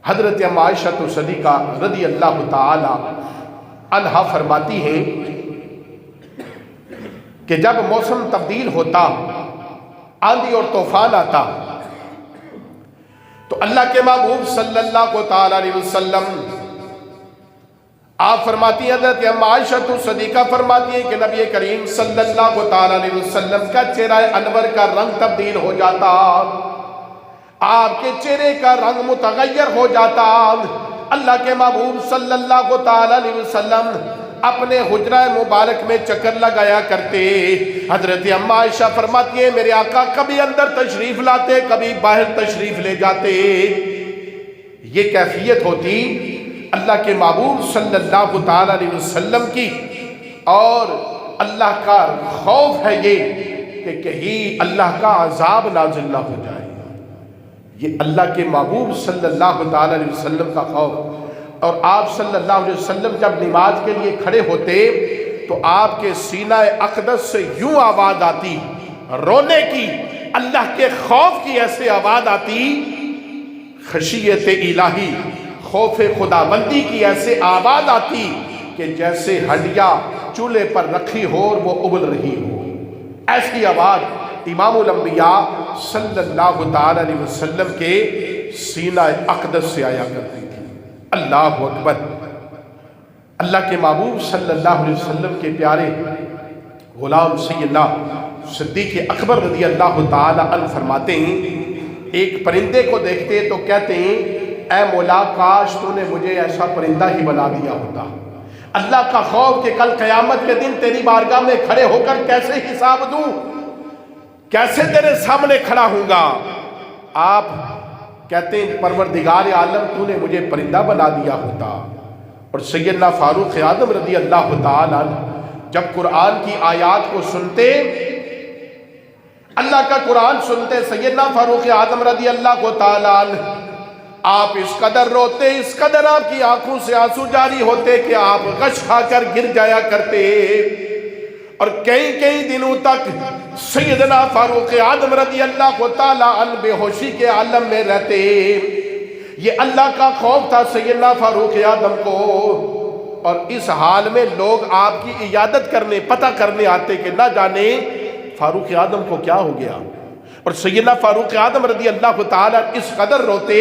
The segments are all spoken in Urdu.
حضرت عائشہ صدیقہ رضی اللہ تعالی عنہا فرماتی ہیں کہ جب موسم تبدیل ہوتا، آندھی اور طوفان آتا، تو اللہ کے محبوب صلی اللہ تعالی علیہ وسلم آپ فرماتی ہیں، حضرت عائشہ صدیقہ فرماتی ہیں کہ نبی کریم صلی اللہ تعالی علیہ وسلم کا چہرہ انور کا رنگ تبدیل ہو جاتا، آپ کے چہرے کا رنگ متغیر ہو جاتا۔ اللہ کے محبوب صلی اللہ تعالی علیہ وسلم اپنے حجرہ مبارک میں چکر لگایا کرتے۔ حضرت عائشہ فرماتی ہیں میرے آقا کبھی اندر تشریف لاتے، کبھی باہر تشریف لے جاتے۔ یہ کیفیت ہوتی اللہ کے محبوب صلی اللہ تعالی علیہ وسلم کی، اور اللہ کا خوف ہے یہ کہ کہیں اللہ کا عذاب نازل نہ ہو جائے۔ یہ اللہ کے محبوب صلی اللہ تعالی علیہ وسلم کا خوف۔ اور آپ صلی اللہ علیہ وسلم جب نماز کے لیے کھڑے ہوتے تو آپ کے سینہ اقدس سے یوں آواز آتی، رونے کی، اللہ کے خوف کی ایسے آواز آتی، خشیت الہی، خوف خداوندی کی ایسے آواز آتی کہ جیسے ہڈیاں چولہے پر رکھی ہو اور وہ ابل رہی ہو۔ ایسی آواز امام الانبیاء صلی اللہ تعالی علیہ وسلم کے سینہ اقدس سے آیا کرتی تھی۔ اللہ اکبر۔ اللہ کے محبوب صلی اللہ علیہ وسلم کے پیارے غلام سیدنا صدیق اکبر رضی اللہ تعالی عنہ فرماتے ہیں ایک پرندے کو دیکھتے تو کہتے ہیں اے مولا کاش تو نے مجھے ایسا پرندہ ہی بنا دیا ہوتا۔ اللہ کا خوف کہ کل قیامت کے دن تیری بارگاہ میں کھڑے ہو کر کیسے حساب دوں، کیسے تیرے سامنے کھڑا ہوں گا۔ آپ کہتے ہیں پروردگار عالم تو نے مجھے پرندہ بنا دیا ہوتا۔ اور سیدنا فاروق اعظم رضی اللہ تعالی عنہ جب قرآن کی آیات کو سنتے، اللہ کا قرآن سنتے، سیدنا فاروق اعظم رضی اللہ تعالی عنہ آپ اس قدر روتے، اس قدر آپ کی آنکھوں سے آنسو جاری ہوتے کہ آپ غش کھا کر گر جایا کرتے، اور کئی دنوں تک سیدنا فاروق اعظم رضی اللہ تعالی عنہ بے ہوشی کے عالم میں رہتے۔ یہ اللہ کا خوف تھا سیدنا فاروق اعظم کو، اور اس حال میں لوگ آپ کی عیادت کرنے، پتہ کرنے آتے کہ نہ جانے فاروق اعظم کو کیا ہو گیا۔ اور سیدنا فاروق اعظم رضی اللہ تعالی عنہ اس قدر روتے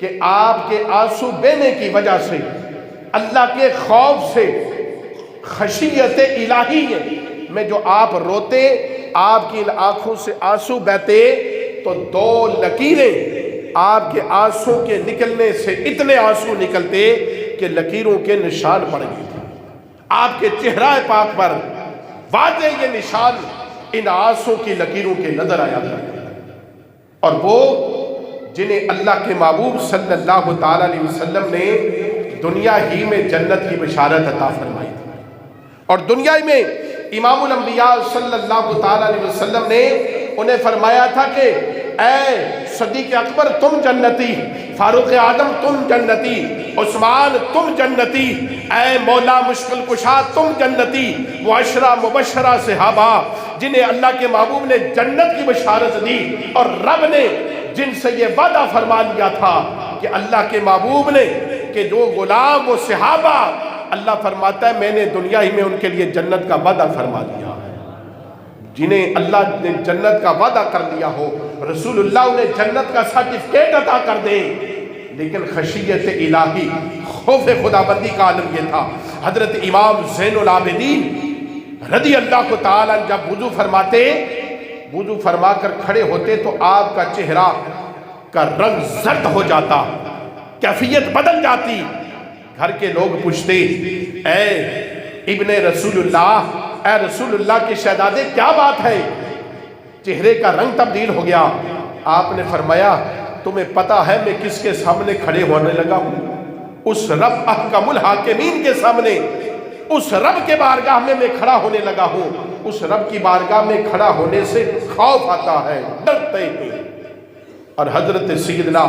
کہ آپ کے آنسو بہنے کی وجہ سے، اللہ کے خوف سے، خشیت الہی میں جو آپ روتے، آپ کی آنکھوں سے آنسو بہتے تو دو لکیریں آپ کے آنسو کے نکلنے سے اتنے آنسو نکلتے کہ لکیروں کے نشان پڑ گئے تھے۔ آپ کے چہرہ پاک پر واضح یہ نشان ان آنسو کی لکیروں کے نظر آیا تھا، اور وہ جنہیں اللہ کے محبوب صلی اللہ تعالی علیہ وسلم نے دنیا ہی میں جنت کی بشارت عطا فرمائی تھی، اور دنیا میں امام الانبیاء صلی اللہ تعالی علیہ وسلم نے انہیں فرمایا تھا کہ اے صدیق اکبر تم جنتی، فاروق اعظم تم جنتی، عثمان تم جنتی، اے مولا مشکل کشا تم جنتی۔ وہ عشرہ مبشرہ صحابہ جنہیں اللہ کے محبوب نے جنت کی بشارت دی، اور رب نے جن سے یہ وعدہ فرما لیا تھا کہ اللہ کے محبوب نے کہ جو غلام و صحابہ، اللہ فرماتا ہے میں نے دنیا ہی میں ان کے لیے جنت کا وعدہ فرما دیا ہے۔ جنہیں اللہ نے جنت کا وعدہ کر دیا ہو، رسول اللہ انہیں جنت کا سرٹیفکیٹ عطا کر دے، لیکن خشیت الہی، خوف خداوندی کا عالم یہ تھا۔ حضرت امام زین العابدین رضی اللہ تعالیٰ جب وضو فرماتے، وضو فرما کر کھڑے ہوتے تو آپ کا چہرہ کا رنگ زرد ہو جاتا، کیفیت بدل جاتی۔ گھر کے لوگ پوچھتے اے ابن رسول اللہ، اے رسول اللہ کے شہزادے کیا بات ہے، چہرے کا رنگ تبدیل ہو گیا۔ آپ نے فرمایا تمہیں پتا ہے میں کس کے سامنے کھڑے ہونے لگا ہوں؟ اس رب احکم الحاکمین کے سامنے، اس رب کے بارگاہ میں کھڑا ہونے لگا ہوں۔ اس رب کی بارگاہ میں کھڑا ہونے سے خوف آتا ہے، ڈرتے ہیں۔ اور حضرت سیدنا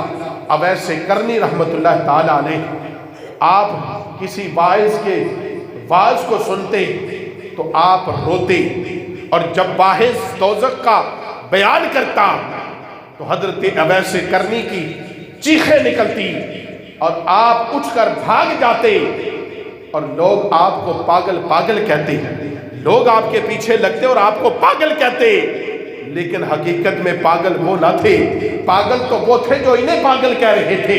اویس کرنی رحمت اللہ تعالی علیہ آپ کسی واعظ کے واعظ کو سنتے تو آپ روتے، اور جب واعظ دوزخ کا بیان کرتا تو حضرت اویس کرنی کی چیخیں نکلتی اور آپ اٹھ کر بھاگ جاتے اور لوگ آپ کو پاگل پاگل کہتے ہیں، لوگ آپ کے پیچھے لگتے اور آپ کو پاگل کہتے، لیکن حقیقت میں پاگل وہ نہ تھے، پاگل تو وہ تھے جو انہیں پاگل کہہ رہے تھے،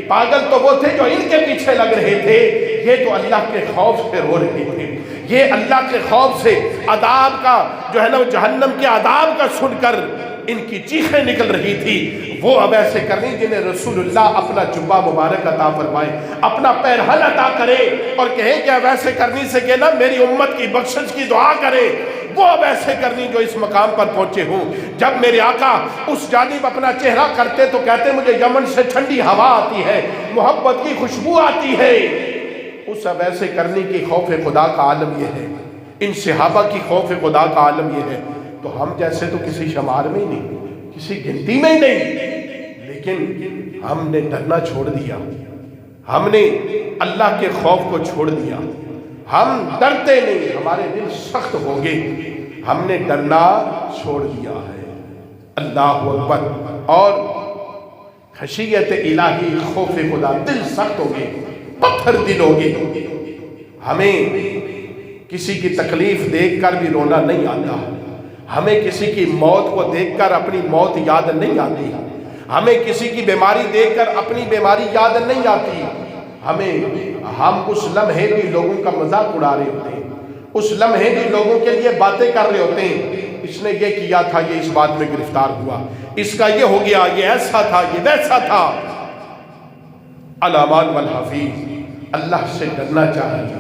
پاگل تو وہ تھے جو ان کے پیچھے لگ رہے تھے، یہ تو اللہ کے خوف سے رو رہے تھے، یہ اللہ کے خوف سے عذاب کا جو ہے نا جہنم کے عذاب کا سن کر ان کی چیخیں نکل رہی تھی۔ وہ اب ایسے کرنی جنہیں رسول اللہ اپنا جبہ مبارک عطا فرمائے، اپنا پیرہن عطا کرے اور کہیں کہ اب ایسے کرنی سے کہ نا میری امت کی بخشش کی دعا کرے، وہ اب ایسے کرنی جو اس مقام پر پہنچے ہوں۔ جب میرے آقا اس جانب اپنا چہرہ کرتے تو کہتے مجھے یمن سے ٹھنڈی ہوا آتی ہے، محبت کی خوشبو آتی ہے۔ اس اب ایسے کرنے کی خوف خدا کا عالم یہ ہے، ان صحابہ کی خوف خدا کا عالم یہ ہے، تو ہم جیسے تو کسی شمار میں ہی نہیں، کسی گنتی میں ہی نہیں، لیکن ہم نے ڈرنا چھوڑ دیا، ہم نے اللہ کے خوف کو چھوڑ دیا، ہم ڈرتے نہیں، ہمارے دل سخت ہو گئے، ہم نے ڈرنا چھوڑ دیا ہے۔ اللہ اکبر۔ اور خشیت الہی، خوف خدا، دل سخت ہو گئے، پتھر دل ہو گئے، ہمیں کسی کی تکلیف دیکھ کر بھی رونا نہیں آتا، ہمیں کسی کی موت کو دیکھ کر اپنی موت یاد نہیں آتی، ہمیں کسی کی بیماری دیکھ کر اپنی بیماری یاد نہیں آتی، ہم اس لمحے بھی لوگوں کا مذاق اڑا رہے ہوتے ہیں، اس لمحے بھی لوگوں کے لیے باتیں کر رہے ہوتے ہیں، اس نے یہ کیا تھا، یہ اس بات میں گرفتار ہوا، اس کا یہ ہو گیا، یہ ایسا تھا، یہ ویسا تھا۔ الامان والحفیظ، اللہ سے ڈرنا چاہیے،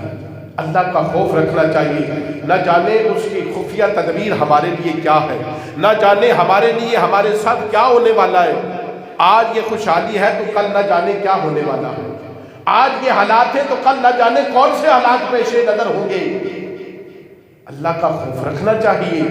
اللہ کا خوف رکھنا چاہیے، نہ جانے اس کی خفیہ تدبیر ہمارے لیے کیا ہے، نہ جانے ہمارے لیے ہمارے ساتھ کیا ہونے والا ہے۔ آج یہ خوشحالی ہے تو کل نہ جانے کیا ہونے والا ہے، آج یہ حالات ہیں تو کل نہ جانے کون سے حالات پیش نظر ہوں گے۔ اللہ کا خوف رکھنا چاہیے۔